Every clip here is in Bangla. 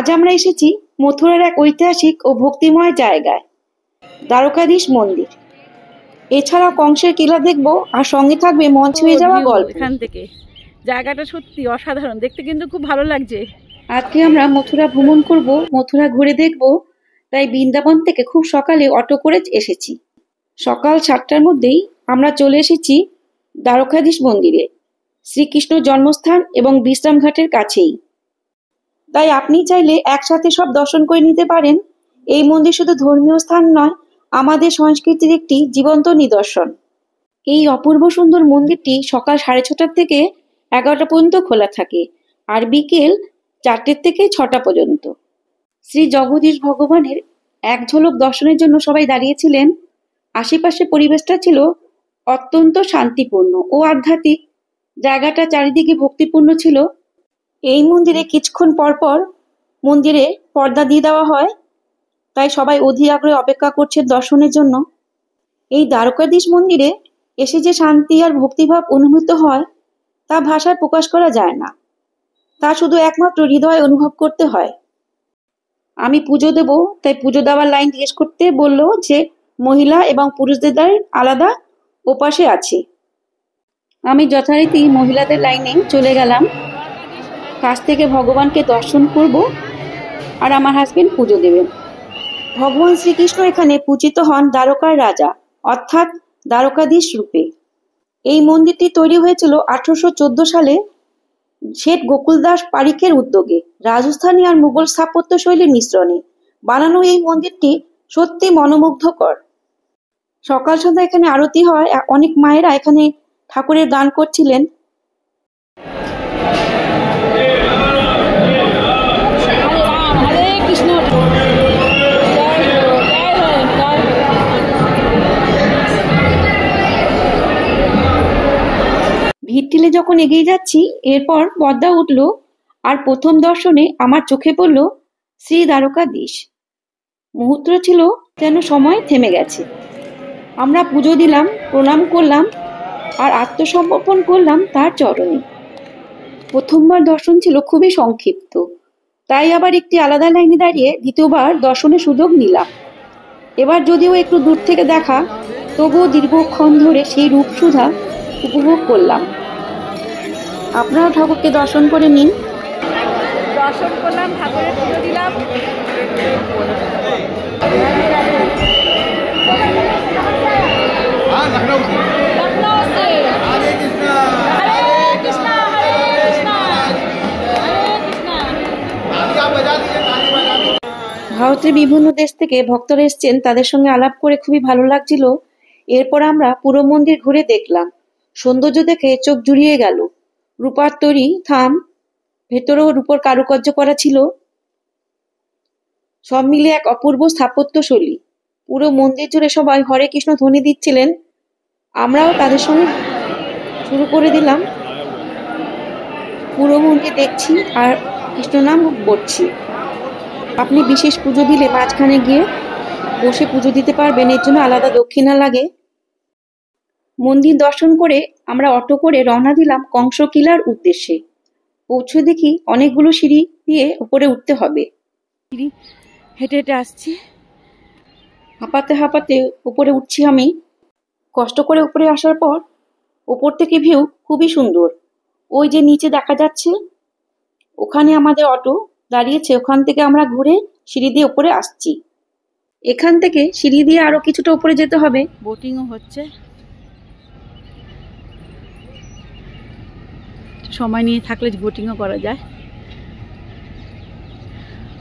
আজ আমরা এসেছি মথুরার এক ঐতিহাসিক ও ভক্তিময় জায়গায়, দ্বারকাধীশ মন্দির। এছাড়াও কংসের কিলা দেখবো, আর সঙ্গে থাকবে মন ছুঁয়ে যাওয়া গল্প। এখান থেকে জায়গাটা সত্যি অসাধারণ, দেখতে কিন্তু খুব ভালো লাগছে। আজকে আমরা মথুরা ভ্রমণ করব, মথুরা ঘুরে দেখব, তাই বৃন্দাবন থেকে খুব সকালে অটো করে এসেছি। সকাল 7টার মধ্যেই আমরা চলে এসেছি দ্বারকাধীশ মন্দিরে, শ্রীকৃষ্ণ জন্মস্থান এবং বিশ্রাম ঘাটের কাছেই। তাই আপনি চাইলে একসাথে সব দর্শন করে নিতে পারেন। এই মন্দির শুধু ধর্মীয় স্থান নয়, আমাদের সংস্কৃতির একটি জীবন্ত নিদর্শন। এই অপূর্ব সুন্দর মন্দিরটি সকাল 6:30 থেকে 11টা পর্যন্ত খোলা থাকে, আর বিকেল 4টে থেকে 6টা পর্যন্ত। শ্রী জগদীশ ভগবানের এক ঝলক দর্শনের জন্য সবাই দাঁড়িয়েছিলেন। আশেপাশে পরিবেশটা ছিল অত্যন্ত শান্তিপূর্ণ ও আধ্যাত্মিক। জায়গাটা চারিদিকে ভক্তিপূর্ণ ছিল। এই মন্দিরে কিছুক্ষণ পর পর মন্দিরে পর্দা দিয়ে দেওয়া হয়, তাই সবাই অধীর আগ্রহে অপেক্ষা করছেন দর্শনের জন্য। এই দ্বারকাধীশ মন্দিরে এসে যে শান্তি আর ভক্তিভাব অনুভূত হয়, তা ভাষায় প্রকাশ করা যায় না। তা শুধু একমাত্র হৃদয় অনুভব করতে হয়। আমি পুজো দেব, তাই পুজো দেওয়ার লাইন জিজ্ঞেস করতে বললো যে মহিলা এবং পুরুষদের লাইন আলাদা ওপাশে আছে। আমি যথারীতি মহিলাদের লাইনে চলে গেলাম। কাছ থেকে ভগবানকে দর্শন করব, আর আমার হাজবেন্ড পুজো দেবেন। ভগবান শ্রীকৃষ্ণ এখানে পূজিত হন দ্বারকার রাজা, অর্থাৎ দ্বারকাধীশ রূপে। এই মন্দিরটি তৈরি হয়েছিল 1814 সালে শেঠ গোকুলদাস পারিখের উদ্যোগে। রাজস্থানী আর মুঘল স্থাপত্য শৈলীর মিশ্রণে বানানো এই মন্দিরটি সত্যি মনোমুগ্ধকর। সকাল সন্ধ্যা এখানে আরতি হয়, অনেক মায়েরা এখানে ঠাকুরের গান করছিলেন। ভিড় ঠেলে যখন এগিয়ে যাচ্ছি, এরপর পর্দা উঠল, আর প্রথম দর্শনে আমার চোখে পড়ল শ্রী দ্বারকাধীশ। মুহূর্ত ছিল যেন সময় থেমে গেছে। আমরা পুজো দিলাম, প্রণাম করলাম, আর আত্মসমর্পণ করলাম তার চরণে। প্রথমবার দর্শন ছিল খুবই সংক্ষিপ্ত, তাই আবার একটি আলাদা লাইনে দাঁড়িয়ে দ্বিতীয়বার দর্শনের সুযোগ নিলাম। এবার যদিও একটু দূর থেকে দেখা, তবুও দীর্ঘক্ষণ ধরে সেই রূপসুধা উপভোগ করলাম। আপনারাও ঠাকুরকে দর্শন করে নিন। দর্শন করলাম, ঠাকুরের পুজো দিলাম। ভারতের বিভিন্ন দেশ থেকে ভক্তরা এসছেন, তাদের সঙ্গে আলাপ করে খুবই ভালো লাগছিল। এরপর আমরা পুরো মন্দির ঘুরে দেখলাম। সৌন্দর্য দেখে চোখ জুড়িয়ে গেল। রূপার তৈরি থাম, ভেতরেও রূপর কারুকার্য করা ছিল। সব মিলিয়ে এক অপূর্ব স্থাপত্য শৈলী। পুরো মন্দির জুড়ে সবাই হরে কৃষ্ণ ধ্বনি দিচ্ছিলেন। আমরাও তাদের সঙ্গে শুরু করে দিলাম। পুরো মন্দির দেখছি আর কৃষ্ণ নাম বলছি। আপনি বিশেষ পুজো দিলে মাঝখানে গিয়ে বসে পুজো দিতে পারবেন, এর জন্য আলাদা দক্ষিণা লাগে। মন্দির দর্শন করে আমরা অটো করে রওনা দিলাম কংসকিলার উদ্দেশ্যে। পৌঁছে দেখি অনেকগুলো সিঁড়ি দিয়ে উপরে উঠতে হবে। সিঁড়ি হেঁটে হেঁটে আসছি, হাঁপাতে হাঁপাতে উপরে উঠছি আমি। কষ্ট করে উপরে আসার পর উপর থেকে ভিউ খুবই সুন্দর। ওই যে নিচে দেখা যাচ্ছে, ওখানে আমাদের অটো দাঁড়িয়েছে। ওখান থেকে আমরা ঘুরে সিঁড়ি দিয়ে উপরে আসছি। এখান থেকে সিঁড়ি দিয়ে আরো কিছুটা উপরে যেতে হবে। বোটিংও হচ্ছে, সময় নিয়ে থাকলে বোটিংও করা যায়।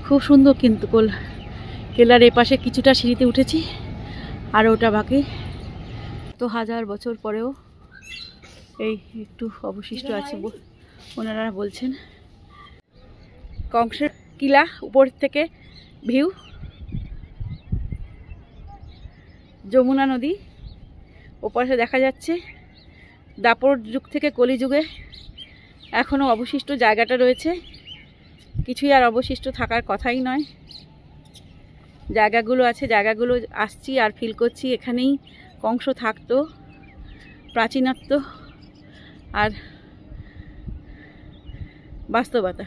খুব সুন্দর কিন্তু কেলার এপাশে কিছুটা সিঁড়িতে উঠেছি, আর ওটা বাকি। তো 1000 বছর পরেও এই একটু অবশিষ্ট আছে ওনারা বলছেন। কংসের কিলা উপর থেকে ভিউ, যমুনা নদী ওপাশে দেখা যাচ্ছে। দাপর যুগ থেকে কলিযুগে এখনও অবশিষ্ট জায়গাটা রয়েছে। কিছুই আর অবশিষ্ট থাকার কথাই নয়। জায়গাগুলো আছে, জায়গাগুলো আসছি আর ফিল করছি এখানেই কংস থাকতো। প্রাচীনত্ব আর বাস্তবতা।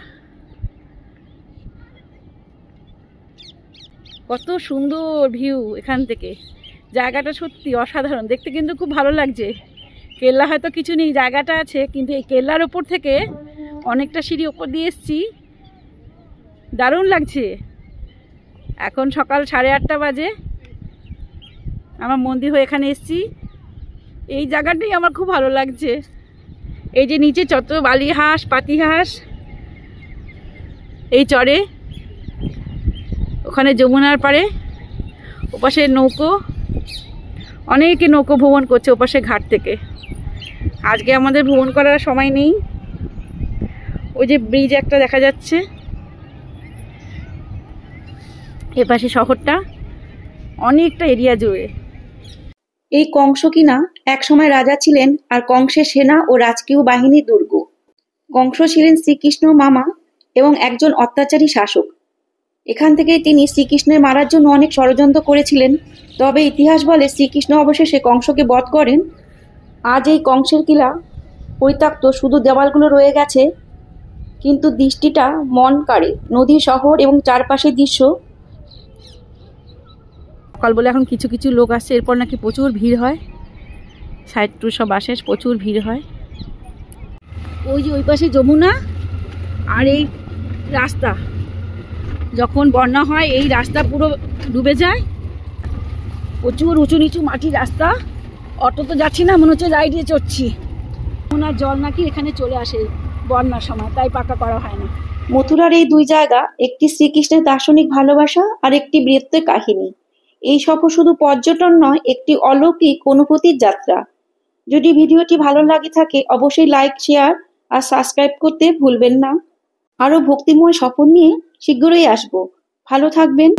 কত সুন্দর ভিউ এখান থেকে, জায়গাটা সত্যি অসাধারণ, দেখতে কিন্তু খুব ভালো লাগছে। কেল্লা হয়তো কিছু নেই, জায়গাটা আছে, কিন্তু এই কেল্লার ওপর থেকে অনেকটা সিঁড়ি ওপর দিয়ে এসছি, দারুণ লাগছে। এখন সকাল 8:30 বাজে, আমার মন্দির হয়ে এখানে এসছি। এই জায়গাটাই আমার খুব ভালো লাগছে। এই যে নিচে যত বালি হাঁস, পাতি হাঁস, এই চরে, ওখানে যমুনার পাড়ে ওপাশে নৌকো, অনেকে নৌকো ভ্রমণ করছে ওপাশে ঘাট থেকে। আজকে আমাদের ভ্রমণ করার সময় নেই। ওই যে ব্রিজ একটা দেখা যাচ্ছে, এপাশে শহরটা অনেকটা এরিয়া জুড়ে। এই কংস কিনা একসময় রাজা ছিলেন, আর কংসের সেনা ও রাজকীয় বাহিনীর দুর্গ। কংস ছিলেন শ্রীকৃষ্ণ মামা এবং একজন অত্যাচারী শাসক। এখান থেকেই তিনি শ্রীকৃষ্ণের মারার জন্য অনেক ষড়যন্ত্র করেছিলেন। তবে ইতিহাস বলে শ্রীকৃষ্ণ অবশেষে কংসকে বধ করেন। আজ এই কংসের কিলা পরিত্যক্ত, শুধু দেওয়ালগুলো রয়ে গেছে, কিন্তু দৃষ্টিটা মন কাড়ে। নদী, শহর এবং চারপাশের দৃশ্য। সকাল বলে এখন কিছু কিছু লোক আসছে, এরপর নাকি প্রচুর ভিড় হয়, সাইড টু সব আসে, প্রচুর ভিড় হয়। ওই যে ওই পাশে যমুনা, আর এই রাস্তা, যখন বন্যা হয় এই রাস্তা পুরো ডুবে যায়, প্রচুর উঁচু নিচু মাটির রাস্তা। অটো তো যাচ্ছি না, মনে হচ্ছে রাইডে চড়ছি। যমুনার জল নাকি এখানে চলে আসে বন্যার সময়, তাই পাকা করা হয় না। মথুরার এই দুই জায়গা, একটি শ্রীকৃষ্ণের দার্শনিক ভালোবাসা আর একটি বীরত্বের কাহিনী। এই সফর শুধু পর্যটন নয়, একটি অলৌকিক অনুভূতির যাত্রা। যদি ভিডিওটি ভালো লাগে থাকে, অবশ্যই লাইক, শেয়ার আর সাবস্ক্রাইব করতে ভুলবেন না। আরো ভক্তিময় সফর নিয়ে শীঘ্রই আসবো। ভালো থাকবেন।